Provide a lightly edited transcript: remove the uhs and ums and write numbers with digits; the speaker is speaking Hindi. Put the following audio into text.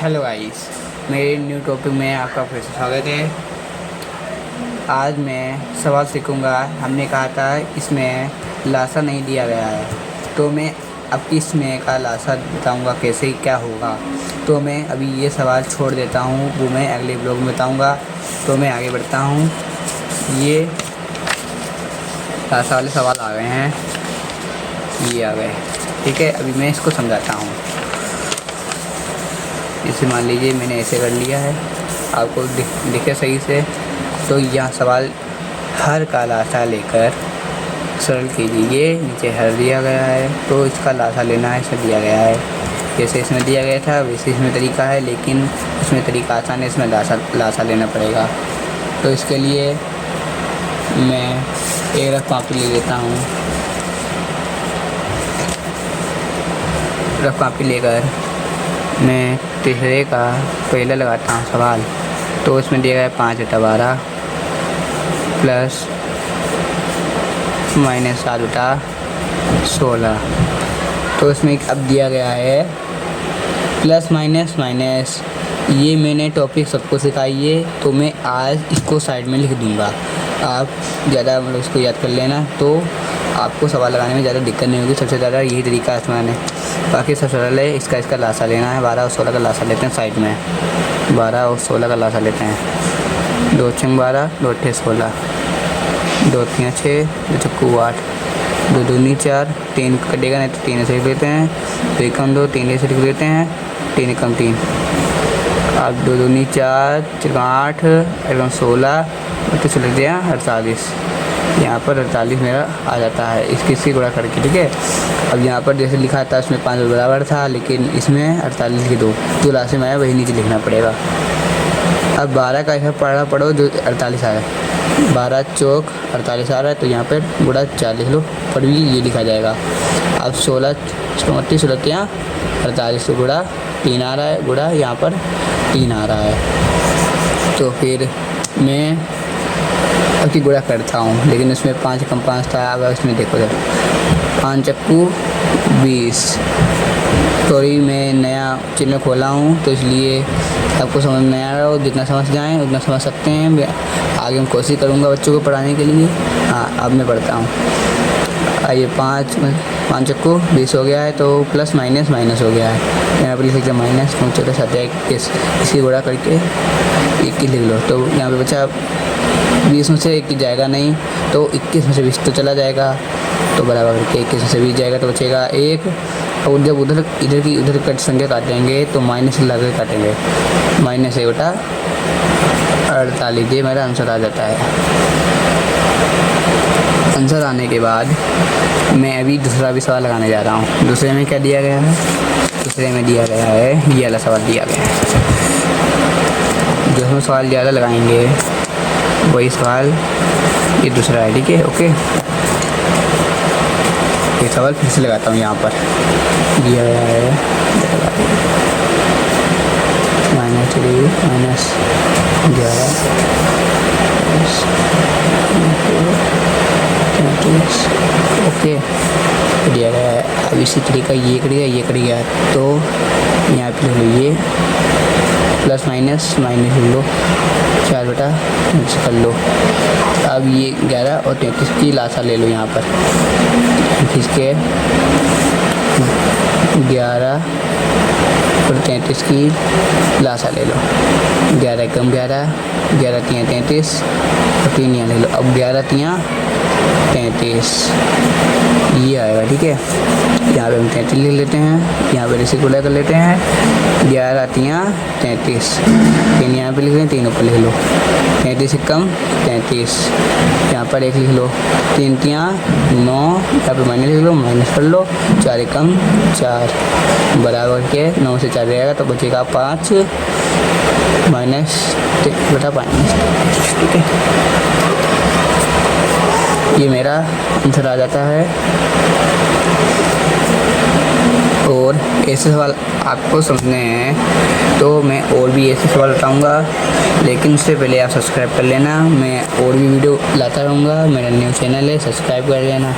हेलो गाइस, मेरे न्यू टॉपिक में आपका फिर से स्वागत है। आज मैं सवाल सीखूंगा। हमने कहा था इसमें लासा नहीं दिया गया है, तो मैं अब इसमें का लासा बताऊंगा कैसे क्या होगा। तो मैं अभी ये सवाल छोड़ देता हूँ, वो मैं अगले ब्लॉग में बताऊंगा। तो मैं आगे बढ़ता हूँ। ये लासा वाले सवाल आ गए हैं, ये आ गए, ठीक है। अभी मैं इसको समझाता हूँ। इसे मान लीजिए मैंने ऐसे कर लिया है, आपको दिखे सही से। तो यह सवाल हर का लासा लेकर सरल कीजिए। नीचे हर दिया गया है, तो इसका लासा लेना है, इसे दिया गया है। जैसे इसमें दिया गया था वैसे इसमें तरीका है, लेकिन इसमें तरीका आसान है, इसमें लासा लेना पड़ेगा। तो इसके लिए मैं एक रफ कॉपी ले लेता हूँ। रफ कॉपी लेकर मैं तीसरे का पहला लगाता हूँ सवाल। तो इसमें दिया गया है 5 बटा 12 प्लस माइनस 7 बटा 16। तो इसमें अब दिया गया है प्लस माइनस माइनस। ये मैंने टॉपिक सबको सिखाइए, तो मैं आज इसको साइड में लिख दूँगा। आप ज़्यादा मतलब इसको याद कर लेना, तो आपको सवाल लगाने में ज़्यादा दिक्कत नहीं होगी। सबसे ज़्यादा यही तरीका आसान है, बाकी सब सरल है। इसका लासा लेना है। 12 और 16 का लासा लेते हैं साइड में। 12 और 16 का लासा लेते हैं। 2 छंग 12, 2 अट्ठे 16, 2 तियां 6, 2 चक्कू 8, 2 दूनी 4, 3 कटेगा नहीं तो 3 ऐसे लिख लेते हैं। 2 एकम 2, 3 ऐसे लिख लेते हैं। 3 एकम 3, अब 2 दूनी 4, 4 8, एकम 16, तो चले दिया 48। यहाँ पर 48 मेरा आ जाता है इसकी गुणा करके, ठीक है। अब यहाँ पर जैसे लिखा था उसमें 5 बराबर था, लेकिन इसमें 48 की 2 जो लास्ट में आया वही नीचे लिखना पड़ेगा। अब 12 का ऐसा पढ़ो जो 48 आ रहा है। 12 चौक 48 आ रहा है, तो यहाँ पर गुणा 4 लिख लो, पर भी ये लिखा जाएगा। अब 16 34 16 यहाँ 48 गुणा 3 आ रहा है, गुणा यहाँ पर 3 आ रहा है। तो फिर मैं की गुणा करता हूँ, लेकिन इसमें 5 कम 5 था। अब इसमें देखो जब 5 चक्कू 20। सॉरी, मैं नया चिन्ह खोला हूँ, तो इसलिए आपको समझ नहीं आ रहा हो। जितना समझ जाएँ उतना समझ सकते हैं। मैं आगे मैं कोशिश करूँगा बच्चों को पढ़ाने के लिए। हाँ, अब मैं पढ़ता हूँ। आइए, 5 चक्कू 20 हो गया है, तो प्लस माइनस माइनस हो गया है। यहाँ पर लिख सकते माइनस 5 चक्कर 7 21। इसी गुणा करके 21 लिख लो। तो यहाँ पे बचा 20 में से 21 जाएगा नहीं, तो 21 में से 20 तो चला जाएगा, तो बराबर करके 21 में से 20 जाएगा तो बचेगा 1। और जब इधर की उधर कट संख्या काटेंगे तो माइनस लगा के काटेंगे। माइनस 1 बटा 48, ये मेरा आंसर आ जाता है। आंसर आने के बाद मैं अभी दूसरा भी सवाल लगाने जा रहा हूँ। दूसरे में क्या दिया गया है? दूसरे में दिया गया है, ये वाला सवाल दिया गया है। जो हम सवाल ज़्यादा लगाएंगे वही सवाल ये दूसरा है, ठीक है। ओके, ये सवाल फिर से लगाता हूँ। यहाँ पर दिया गया है -3 -11 33। ओके, दिया गया है। अब इसी तरीका ये कट गया, ये कट गया, तो यहाँ पे लिख लो ये प्लस माइनस माइनस लिख लो, 4 बटा कर लो। अब ये 11 और 33 की लासा ले लो। यहाँ पर इसके 11 और 33 की लासा ले लो। 11 कम 11, 11 तियां 33 और 3 यहाँ ले लो। अब 11 तियां 33 ये आएगा, ठीक है। यहाँ पे हम 33 लिख लेते हैं, यहाँ पर इसी गुणा कर लेते हैं। 11 तियां 33, 3 यहाँ पे लिख लें, 3 ऊपर लिख लो। 33 से कम 33, यहाँ पर 1 लिख लो। 3 तियां 9, यहाँ पे माइनस लिख लो, माइनस कर लो। 4 कम 4, बराबर के 9 से 4 रहेगा, तो बचेगा 5 माइनस बटा माइनस, ठीक है। ये मेरा आंसर आ जाता है। और ऐसे सवाल आपको समझने हैं तो मैं और भी ऐसे सवाल बताऊंगा, लेकिन उससे पहले आप सब्सक्राइब कर लेना। मैं और भी वीडियो लाता रहूँगा। मेरा न्यू चैनल है, सब्सक्राइब कर लेना।